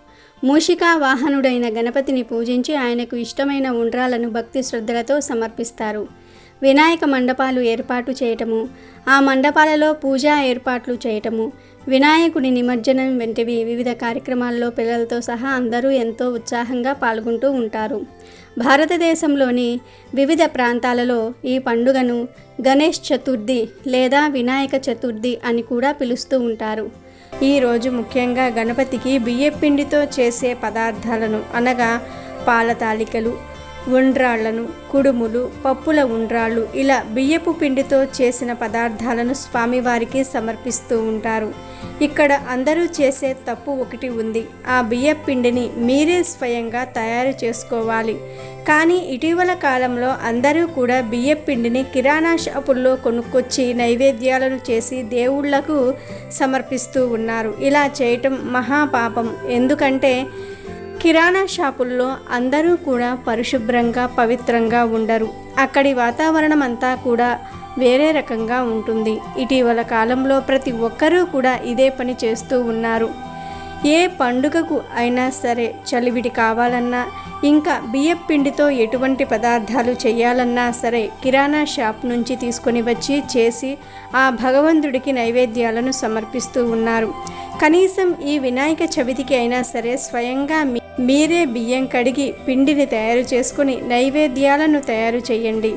మూషికా వాహనుడైన గణపతిని పూజించి ఆయనకు ఇష్టమైన ఉండ్రాలను భక్తి శ్రద్ధలతో సమర్పిస్తారు. వినాయక మండపాలు ఏర్పాటు చేయటము, ఆ మండపాలలో పూజా ఏర్పాట్లు చేయటము, వినాయకుడి నిమజ్జనం వంటివి వివిధ కార్యక్రమాల్లో పిల్లలతో సహా అందరూ ఎంతో ఉత్సాహంగా పాల్గొంటూ ఉంటారు. భారతదేశంలోని వివిధ ప్రాంతాలలో ఈ పండుగను గణేష్ చతుర్థి లేదా వినాయక చతుర్థి అని కూడా పిలుస్తూ ఉంటారు. ఈరోజు ముఖ్యంగా గణపతికి బియ్యపిండితో చేసే పదార్థాలను అనగా పాల తాలికలు, ఉండ్రాళ్లను, కుడుములు, పప్పుల ఉండ్రాళ్ళు ఇలా బియ్యపు పిండితో చేసిన పదార్థాలను స్వామివారికి సమర్పిస్తూ ఉంటారు. ఇక్కడ అందరూ చేసే తప్పు ఒకటి ఉంది. ఆ బియ్యపు పిండిని మీరే స్వయంగా తయారు చేసుకోవాలి. కానీ ఇటీవల కాలంలో అందరూ కూడా బియ్యపు పిండిని కిరాణా షాపుల్లో కొనుక్కొచ్చి నైవేద్యాలను చేసి దేవుళ్లకు సమర్పిస్తూ ఉన్నారు. ఇలా చేయటం మహాపాపం. ఎందుకంటే కిరాణా షాపుల్లో అందరూ కూడా పరిశుభ్రంగా, పవిత్రంగా ఉండరు. అక్కడి వాతావరణం అంతా కూడా వేరే రకంగా ఉంటుంది. ఇటీవల కాలంలో ప్రతి ఒక్కరూ కూడా ఇదే పని చేస్తూ ఉన్నారు. ఏ పండుగకు అయినా సరే చలివిడి కావాలన్నా, ఇంకా బియ్యపు పిండితో ఎటువంటి పదార్థాలు చేయాలన్నా సరే కిరాణా షాప్ నుంచి తీసుకొని వచ్చి చేసి ఆ భగవంతుడికి నైవేద్యాలను సమర్పిస్తూ ఉన్నారు. కనీసం ఈ వినాయక చవితికి అయినా సరే స్వయంగా మీరే బియ్యం కడిగి పిండిని తయారు చేసుకుని నైవేద్యాలను తయారు చేయండి.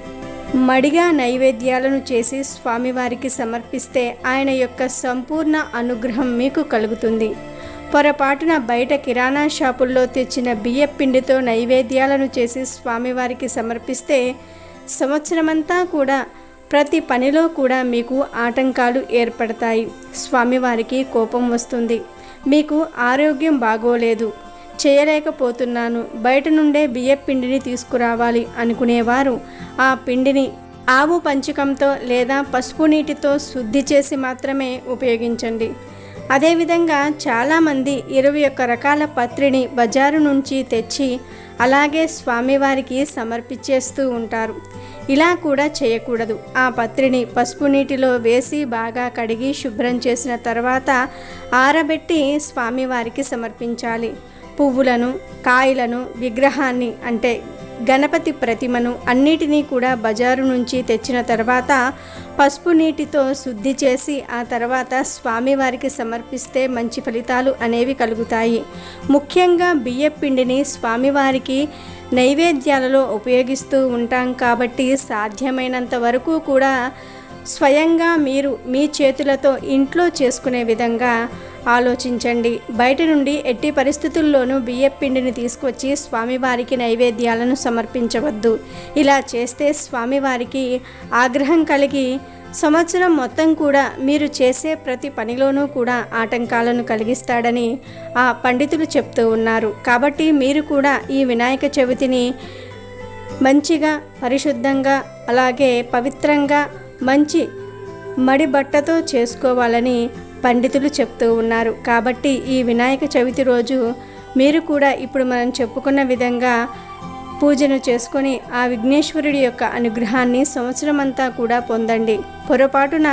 మడిగా నైవేద్యాలను చేసి స్వామివారికి సమర్పిస్తే ఆయన యొక్క సంపూర్ణ అనుగ్రహం మీకు కలుగుతుంది. పొరపాటున బయట కిరాణా షాపుల్లో తెచ్చిన బియ్యపు పిండితో నైవేద్యాలను చేసి స్వామివారికి సమర్పిస్తే సంవత్సరమంతా కూడా ప్రతి పనిలో కూడా మీకు ఆటంకాలు ఏర్పడతాయి. స్వామివారికి కోపం వస్తుంది. మీకు ఆరోగ్యం బాగోలేదు, చేయలేకపోతున్నాను, బయట నుండే బియ్యపు పిండిని తీసుకురావాలి అనుకునేవారు ఆ పిండిని ఆవు పంచకంతో లేదా పసుపు నీటితో శుద్ధి చేసి మాత్రమే ఉపయోగించండి. అదేవిధంగా చాలామంది 21 రకాల పత్రిని బజారు నుంచి తెచ్చి అలాగే స్వామివారికి సమర్పించేస్తూ ఉంటారు. ఇలా కూడా చేయకూడదు. ఆ పత్రిని పసుపు నీటిలో వేసి బాగా కడిగి శుభ్రం చేసిన తర్వాత ఆరబెట్టి స్వామివారికి సమర్పించాలి. పువ్వులను, కాయలను, విగ్రహాన్ని అంటే గణపతి ప్రతిమను అన్నిటినీ కూడా బజారు నుంచి తెచ్చిన తర్వాత పసుపు నీటితో శుద్ధి చేసి ఆ తర్వాత స్వామివారికి సమర్పిస్తే మంచి ఫలితాలు అనేవి కలుగుతాయి. ముఖ్యంగా బియ్యపు పిండిని స్వామివారికి నైవేద్యాలలో ఉపయోగిస్తూ ఉంటాం కాబట్టి సాధ్యమైనంత వరకు కూడా స్వయంగా మీరు మీ చేతులతో ఇంట్లో చేసుకునే విధంగా ఆలోచించండి. బయట నుండి ఎట్టి పరిస్థితుల్లోనూ బియ్యపు పిండిని తీసుకొచ్చి స్వామివారికి నైవేద్యాలను సమర్పించవద్దు. ఇలా చేస్తే స్వామివారికి ఆగ్రహం కలిగి సంవత్సరం మొత్తం కూడా మీరు చేసే ప్రతి పనిలోనూ కూడా ఆటంకాలను కలిగిస్తాడని ఆ పండితులు చెప్తూ ఉన్నారు. కాబట్టి మీరు కూడా ఈ వినాయక చవితిని మంచిగా, పరిశుద్ధంగా, అలాగే పవిత్రంగా మంచి మడి బట్టతో చేసుకోవాలని పండితులు చెప్తూ ఉన్నారు. కాబట్టి ఈ వినాయక చవితి రోజు మీరు కూడా ఇప్పుడు మనం చెప్పుకున్న విధంగా పూజను చేసుకొని ఆ విఘ్నేశ్వరుడి యొక్క అనుగ్రహాన్ని సంవత్సరం అంతా కూడా పొందండి. పొరపాటున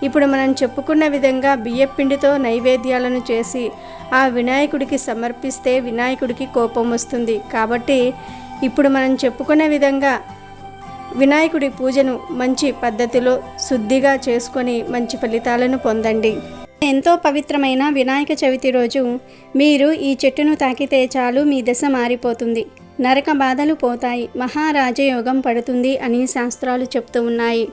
ఇప్పుడు మనం చెప్పుకున్న విధంగా బియ్యపు పిండితో నైవేద్యాలను చేసి ఆ వినాయకుడికి సమర్పిస్తే వినాయకుడికి కోపం వస్తుంది. కాబట్టి ఇప్పుడు మనం చెప్పుకున్న విధంగా వినాయకుడి పూజను మంచి పద్ధతిలో శుద్ధిగా చేసుకొని మంచి ఫలితాలను పొందండి. ఎంతో పవిత్రమైన వినాయక చవితి రోజు మీరు ఈ చెట్టును తాకితే చాలు మీ దశ మారిపోతుంది, నరక బాధలు పోతాయి, మహారాజయోగం పడుతుంది అని శాస్త్రాలు చెప్తూ ఉన్నాయి.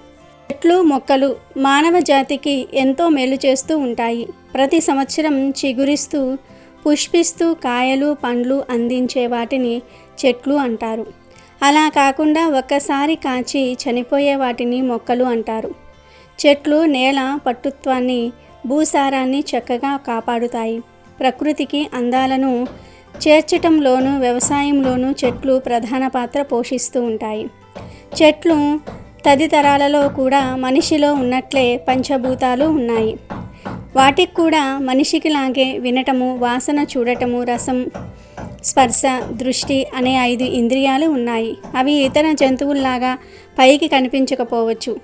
చెట్లు, మొక్కలు మానవ జాతికి ఎంతో మేలు చేస్తూ ఉంటాయి. ప్రతి సంవత్సరం చిగురిస్తూ పుష్పిస్తూ కాయలు, పండ్లు అందించే వాటిని చెట్లు అంటారు. అలా కాకుండా ఒక్కసారి కాచి చనిపోయే వాటిని మొక్కలు అంటారు. చెట్లు నేల పట్టుత్వాన్ని, భూసారాన్ని చక్కగా కాపాడుతాయి. ప్రకృతికి అందాలను చేర్చటంలోనూ వ్యవసాయంలోనూ చెట్లు ప్రధాన పాత్ర పోషిస్తూ ఉంటాయి. చెట్లు తదితరాలలో కూడా మనిషిలో ఉన్నట్లే పంచభూతాలు ఉన్నాయి. వాటికి కూడా మనిషికి లాగే వినటము, వాసన, చూడటము, రసం, స్పర్శ, దృష్టి అనే 5 ఇంద్రియాలు ఉన్నాయి. అవి ఇతర జంతువుల్లాగా పైకి కనిపించకపోవచ్చు.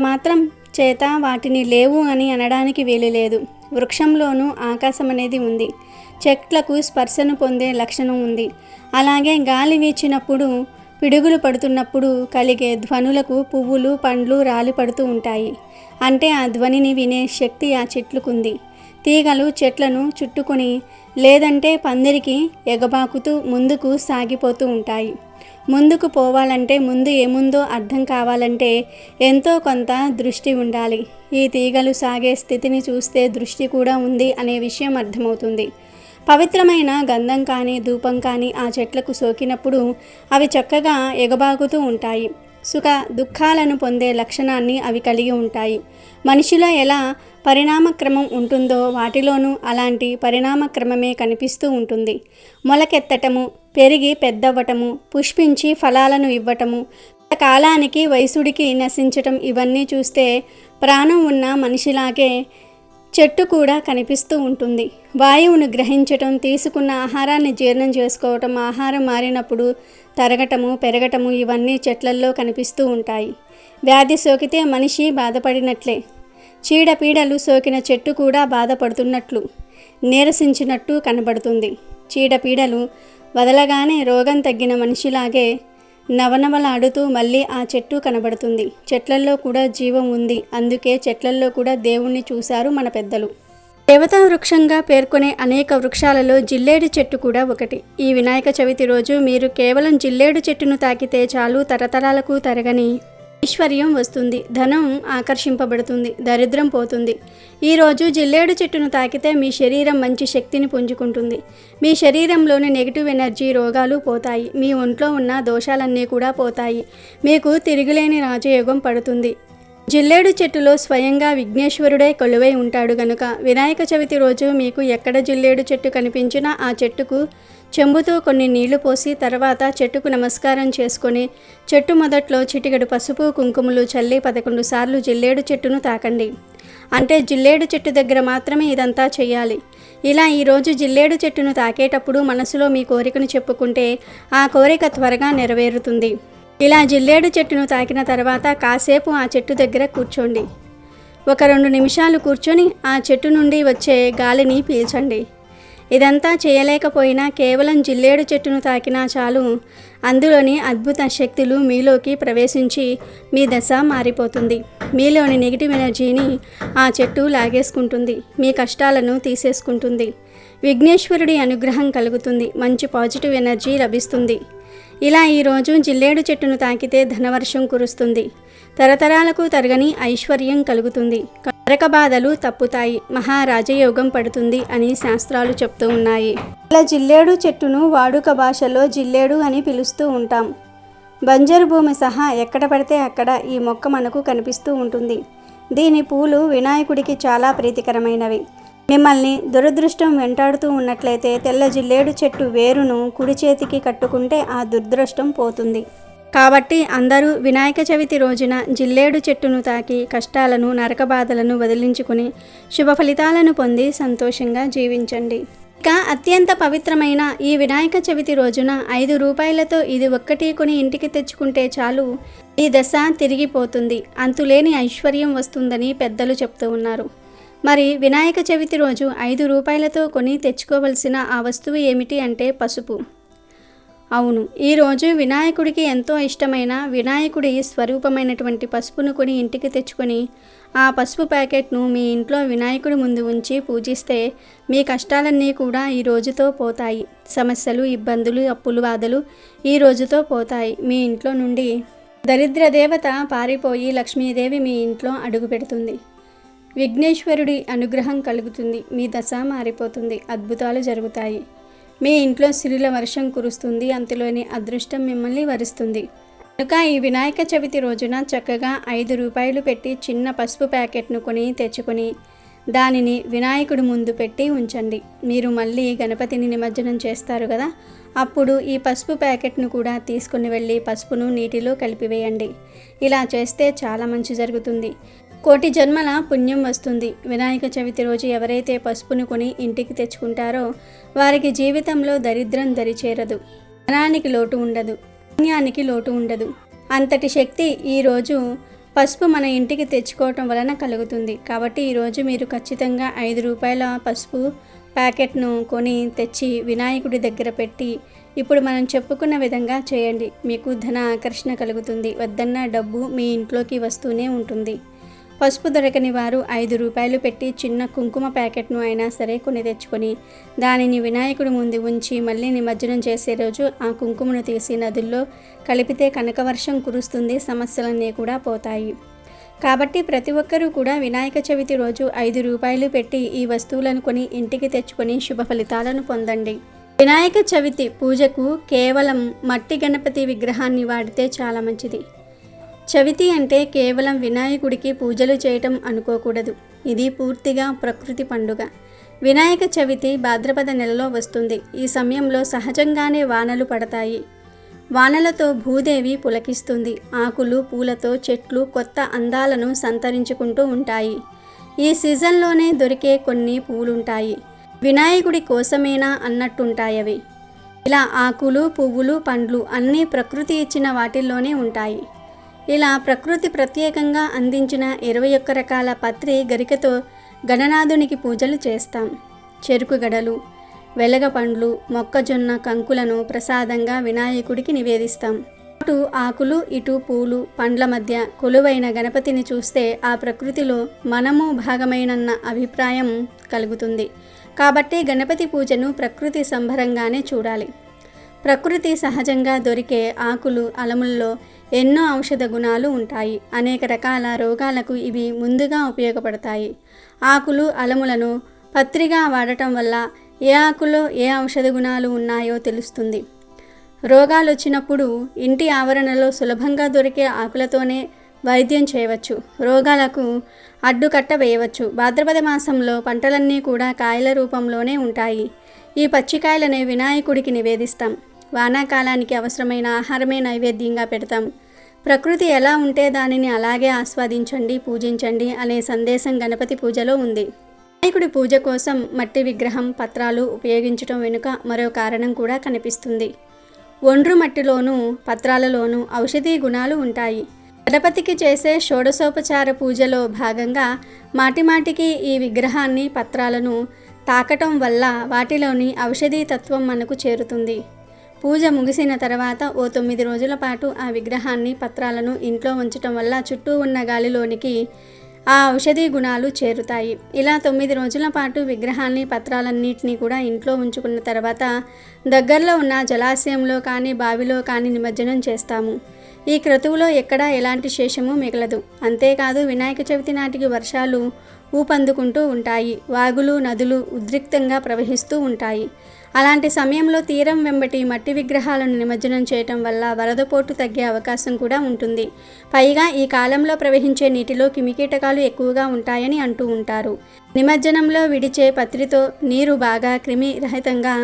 మాత్రం చేత వాటిని లేవు అని అనడానికి వీలు లేదు. వృక్షంలోనూ ఆకాశం అనేది ఉంది. చెట్లకు స్పర్శను పొందే లక్షణం ఉంది. అలాగే గాలి వీచినప్పుడు, పిడుగులు పడుతున్నప్పుడు కలిగే ధ్వనులకు పువ్వులు, పండ్లు రాలి పడుతూ ఉంటాయి. అంటే ఆ ధ్వనిని వినే శక్తి ఆ చెట్లుకుంది. తీగలు చెట్లను చుట్టుకొని లేదంటే పందిరికి ఎగబాకుతూ ముందుకు సాగిపోతూ ఉంటాయి. ముందుకు పోవాలంటే ముందు ఏముందో అర్థం కావాలంటే ఎంతో కొంత దృష్టి ఉండాలి. ఈ తీగలు సాగే స్థితిని చూస్తే దృష్టి కూడా ఉంది అనే విషయం అర్థమవుతుంది. పవిత్రమైన గంధం కానీ ధూపం కానీ ఆ చెట్లకు సోకినప్పుడు అవి చక్కగా ఎగబాకుతూ ఉంటాయి. సుఖ దుఃఖాలను పొందే లక్షణాన్ని అవి కలిగి ఉంటాయి. మనిషిలో ఎలా పరిణామక్రమం ఉంటుందో వాటిలోనూ అలాంటి పరిణామక్రమమే కనిపిస్తూ ఉంటుంది. మొలకెత్తటము, పెరిగి పెద్దవ్వటము, పుష్పించి ఫలాలను ఇవ్వటము, కాలానికి వయసుడికి నశించటం, ఇవన్నీ చూస్తే ప్రాణం ఉన్న మనిషిలాగే చెట్టు కూడా కనిపిస్తూ ఉంటుంది. వాయువును గ్రహించటం, తీసుకున్న ఆహారాన్ని జీర్ణం చేసుకోవటం, ఆహారం మారినప్పుడు తరగటము, పెరగటము, ఇవన్నీ చెట్లల్లో కనిపిస్తూ ఉంటాయి. వ్యాధి సోకితే మనిషి బాధపడినట్లే చీడపీడలు సోకిన చెట్టు కూడా బాధపడుతున్నట్లు, నీరసించినట్టు కనబడుతుంది. చీడపీడలు వదలగానే రోగం తగ్గిన మనిషిలాగే నవనవలాడుతూ మళ్ళీ ఆ చెట్టు కనబడుతుంది. చెట్లల్లో కూడా జీవం ఉంది. అందుకే చెట్లల్లో కూడా దేవుణ్ణి చూశారు మన పెద్దలు. దేవతా వృక్షంగా పేర్కొనే అనేక వృక్షాలలో జిల్లేడు చెట్టు కూడా ఒకటి. ఈ వినాయక చవితి రోజు మీరు కేవలం జిల్లేడు చెట్టును తాకితే చాలు, తరతరాలకు తరగని ఐశ్వర్యం వస్తుంది, ధనం ఆకర్షింపబడుతుంది, దరిద్రం పోతుంది. ఈరోజు జిల్లేడు చెట్టును తాకితే మీ శరీరం మంచి శక్తిని పుంజుకుంటుంది. మీ శరీరంలోని నెగిటివ్ ఎనర్జీ, రోగాలు పోతాయి. మీ ఒంట్లో ఉన్న దోషాలన్నీ కూడా పోతాయి. మీకు తిరుగులేని రాజయోగం పడుతుంది. జిల్లేడు చెట్టులో స్వయంగా విఘ్నేశ్వరుడే కొలువై ఉంటాడు గనుక వినాయక చవితి రోజు మీకు ఎక్కడ జిల్లేడు చెట్టు కనిపించినా ఆ చెట్టుకు చెంబుతో కొన్ని నీళ్లు పోసి తర్వాత చెట్టుకు నమస్కారం చేసుకొని చెట్టు మొదట్లో చిటికెడు పసుపు కుంకుమలు చల్లి 11 సార్లు జిల్లేడు చెట్టును తాకండి. అంటే జిల్లేడు చెట్టు దగ్గర మాత్రమే ఇదంతా చేయాలి. ఇలా ఈరోజు జిల్లేడు చెట్టును తాకేటప్పుడు మనసులో మీ కోరికను చెప్పుకుంటే ఆ కోరిక త్వరగా నెరవేరుతుంది. ఇలా జిల్లేడు చెట్టును తాకిన తర్వాత కాసేపు ఆ చెట్టు దగ్గర కూర్చోండి. 1-2 నిమిషాలు కూర్చొని ఆ చెట్టు నుండి వచ్చే గాలిని పీల్చండి. ఇదంతా చేయలేకపోయినా కేవలం జిల్లేడు చెట్టును తాకినా చాలు, అందులోని అద్భుత శక్తులు మీలోకి ప్రవేశించి మీ దశ మారిపోతుంది. మీలోని నెగిటివ్ ఎనర్జీని ఆ చెట్టు లాగేసుకుంటుంది, మీ కష్టాలను తీసేసుకుంటుంది. విఘ్నేశ్వరుడి అనుగ్రహం కలుగుతుంది, మంచి పాజిటివ్ ఎనర్జీ లభిస్తుంది. ఇలా ఈరోజు జిల్లేడు చెట్టును తాకితే ధనవర్షం కురుస్తుంది, తరతరాలకు తరగని ఐశ్వర్యం కలుగుతుంది, నరక బాధలు తప్పుతాయి, మహారాజయోగం పడుతుంది అని శాస్త్రాలు చెప్తూ ఉన్నాయి. ఇలా జిల్లేడు చెట్టును వాడుక భాషలో జిల్లేడు అని పిలుస్తూ ఉంటాం. బంజరు భూమి సహా ఎక్కడ పడితే అక్కడ ఈ మొక్క మనకు కనిపిస్తూ ఉంటుంది. దీని పూలు వినాయకుడికి చాలా ప్రీతికరమైనవి. మిమ్మల్ని దురదృష్టం వెంటాడుతూ ఉన్నట్లయితే తెల్ల జిల్లేడు చెట్టు వేరును కుడి చేతికి కట్టుకుంటే ఆ దురదృష్టం పోతుంది. కాబట్టి అందరూ వినాయక చవితి రోజున జిల్లేడు చెట్టును తాకి కష్టాలను, నరక బాధలను వదిలించుకుని శుభ ఫలితాలను పొంది సంతోషంగా జీవించండి. ఇక అత్యంత పవిత్రమైన ఈ వినాయక చవితి రోజున 5 రూపాయలతో ఇది ఒక్కటి కొని ఇంటికి తెచ్చుకుంటే చాలు, ఈ దశ తిరిగిపోతుంది, అంతులేని ఐశ్వర్యం వస్తుందని పెద్దలు చెప్తూ ఉన్నారు. మరి వినాయక చవితి రోజు 5 రూపాయలతో కొని తెచ్చుకోవలసిన ఆ వస్తువు ఏమిటి అంటే పసుపు. అవును, ఈరోజు వినాయకుడికి ఎంతో ఇష్టమైన వినాయకుడి స్వరూపమైనటువంటి పసుపును కొని ఇంటికి తెచ్చుకొని ఆ పసుపు ప్యాకెట్ను మీ ఇంట్లో వినాయకుడి ముందు ఉంచి పూజిస్తే మీ కష్టాలన్నీ కూడా ఈ రోజుతో పోతాయి. సమస్యలు, ఇబ్బందులు, అప్పులు, బాధలు ఈ రోజుతో పోతాయి. మీ ఇంట్లో నుండి దరిద్ర దేవత పారిపోయి లక్ష్మీదేవి మీ ఇంట్లో అడుగు పెడుతుంది. విఘ్నేశ్వరుడి అనుగ్రహం కలుగుతుంది, మీ దశ మారిపోతుంది, అద్భుతాలు జరుగుతాయి. మీ ఇంట్లో సిరుల వర్షం కురుస్తుంది, అంతలోని అదృష్టం మిమ్మల్ని వరిస్తుంది. కనుక ఈ వినాయక చవితి రోజున చక్కగా 5 రూపాయలు పెట్టి చిన్న పసుపు ప్యాకెట్ను కొని తెచ్చుకొని దానిని వినాయకుడి ముందు పెట్టి ఉంచండి. మీరు మళ్ళీ గణపతిని నిమజ్జనం చేస్తారు కదా, అప్పుడు ఈ పసుపు ప్యాకెట్ను కూడా తీసుకుని వెళ్ళి పసుపును నీటిలో కలిపివేయండి. ఇలా చేస్తే చాలా మంచి జరుగుతుంది, కోటి జన్మల పుణ్యం వస్తుంది. వినాయక చవితి రోజు ఎవరైతే పసుపును కొని ఇంటికి తెచ్చుకుంటారో వారికి జీవితంలో దరిద్రం దరిచేరదు, ధనానికి లోటు ఉండదు, పుణ్యానికి లోటు ఉండదు. అంతటి శక్తి ఈరోజు పసుపు మన ఇంటికి తెచ్చుకోవటం వలన కలుగుతుంది. కాబట్టి ఈరోజు మీరు ఖచ్చితంగా 5 రూపాయల పసుపు ప్యాకెట్ను కొని తెచ్చి వినాయకుడి దగ్గర పెట్టి ఇప్పుడు మనం చెప్పుకున్న విధంగా చేయండి. మీకు ధన ఆకర్షణ కలుగుతుంది, వద్దన్న డబ్బు మీ ఇంట్లోకి వస్తూనే ఉంటుంది. పసుపు దొరకని వారు 5 రూపాయలు పెట్టి చిన్న కుంకుమ ప్యాకెట్ను అయినా సరే కొని తెచ్చుకొని దానిని వినాయకుడి ముందు ఉంచి మళ్ళీ నిమజ్జనం చేసే రోజు ఆ కుంకుమను తీసి నదుల్లో కలిపితే కనకవర్షం కురుస్తుంది, సమస్యలన్నీ కూడా పోతాయి. కాబట్టి ప్రతి ఒక్కరూ కూడా వినాయక చవితి రోజు 5 రూపాయలు పెట్టి ఈ వస్తువులను కొని ఇంటికి తెచ్చుకొని శుభ ఫలితాలను పొందండి. వినాయక చవితి పూజకు కేవలం మట్టి గణపతి విగ్రహాన్ని వాడితే చాలా మంచిది. చవితి అంటే కేవలం వినాయకుడికి పూజలు చేయటం అనుకోకూడదు. ఇది పూర్తిగా ప్రకృతి పండుగ. వినాయక చవితి భాద్రపద నెలలో వస్తుంది. ఈ సమయంలో సహజంగానే వానలు పడతాయి. వానలతో భూదేవి పులకిస్తుంది. ఆకులు, పూలతో చెట్లు కొత్త అందాలను సంతరించుకుంటూ ఉంటాయి. ఈ సీజన్లోనే దొరికే కొన్ని పూలుంటాయి, వినాయకుడి కోసమేనా అన్నట్టుంటాయవి. ఇలా ఆకులు, పువ్వులు, పండ్లు అన్నీ ప్రకృతి ఇచ్చిన వాటిల్లోనే ఉంటాయి. ఇలా ప్రకృతి ప్రత్యేకంగా అందించిన 21 రకాల పత్రి గరికతో గణనాథునికి పూజలు చేస్తాం. చెరుకు గడలు, వెలగ పండ్లు, మొక్కజొన్న కంకులను ప్రసాదంగా వినాయకుడికి నివేదిస్తాం. అటు ఆకులు ఇటు పూలు పండ్ల మధ్య కొలువైన గణపతిని చూస్తే ఆ ప్రకృతిలో మనము భాగమైనన్న అభిప్రాయం కలుగుతుంది. కాబట్టి గణపతి పూజను ప్రకృతి సంభరంగానే చూడాలి. ప్రకృతి సహజంగా దొరికే ఆకులు అలముల్లో ఎన్నో ఔషధ గుణాలు ఉంటాయి. అనేక రకాల రోగాలకు ఇవి ముందుగా ఉపయోగపడతాయి. ఆకులు అలములను పత్రిగా వాడటం వల్ల ఏ ఆకులో ఏ ఔషధ గుణాలు ఉన్నాయో తెలుస్తుంది. రోగాలు వచ్చినప్పుడు ఇంటి ఆవరణలో సులభంగా దొరికే ఆకులతోనే వైద్యం చేయవచ్చు. రోగాలకు అడ్డుకట్ట వేయవచ్చు. భాద్రపద మాసంలో పంటలన్నీ కూడా కాయల రూపంలోనే ఉంటాయి. ఈ పచ్చికాయలనే వినాయకుడికి నివేదిస్తాం. వానాకాలానికి అవసరమైన ఆహారమే నైవేద్యంగా పెడతాం. ప్రకృతి ఎలా ఉంటే దానిని అలాగే ఆస్వాదించండి, పూజించండి అనే సందేశం గణపతి పూజలో ఉంది. వినాయకుడి పూజ కోసం మట్టి విగ్రహం, పత్రాలు ఉపయోగించడం వెనుక మరో కారణం కూడా కనిపిస్తుంది. ఒండ్రు మట్టిలోనూ పత్రాలలోనూ ఔషధీ గుణాలు ఉంటాయి. గణపతికి చేసే షోడశోపచార పూజలో భాగంగా మాటిమాటికి ఈ విగ్రహాన్ని, పత్రాలను తాకటం వల్ల వాటిలోని ఔషధీ తత్వం మనకు చేరుతుంది. పూజ ముగిసిన తర్వాత ఓ 9 రోజుల పాటు ఆ విగ్రహాన్ని, పత్రాలను ఇంట్లో ఉంచటం వల్ల చుట్టూ ఉన్న గాలిలోనికి ఆ ఔషధీ గుణాలు చేరుతాయి. ఇలా 9 రోజుల పాటు విగ్రహాన్ని, పత్రాలన్నింటినీ కూడా ఇంట్లో ఉంచుకున్న తర్వాత దగ్గరలో ఉన్న జలాశయంలో కానీ బావిలో కానీ నిమజ్జనం చేస్తాము. ఈ క్రతువులో ఎక్కడా ఎలాంటి శేషము మిగలదు. అంతేకాదు వినాయక చవితి నాటికి వర్షాలు ఊపందుకుంటూ ఉంటాయి. వాగులు, నదులు ఉద్రిక్తంగా ప్రవహిస్తూ ఉంటాయి. అలాంటి సమయంలో తీరం వెంబటి మట్టి విగ్రహాలను నిమజ్జనం చేయటం వల్ల వరదపోటు తగ్గే అవకాశం కూడా ఉంటుంది. పైగా ఈ కాలంలో ప్రవహించే నీటిలో క్రిమికీటకాలు ఎక్కువగా ఉంటాయని అంటూ ఉంటారు. నిమజ్జనంలో విడిచే పత్రితో నీరు బాగా క్రిమి రహితంగా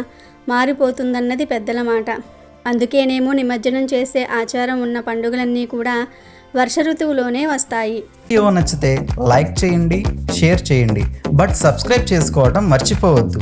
మారిపోతుందన్నది పెద్దల మాట. అందుకేనేమో నిమజ్జనం చేసే ఆచారం ఉన్న పండుగలన్నీ కూడా వర్ష ఋతువులోనే వస్తాయి. వీడియో నచ్చితే లైక్ చేయండి, షేర్ చేయండి, బట్ సబ్స్క్రైబ్ చేసుకోవడం మర్చిపోవద్దు.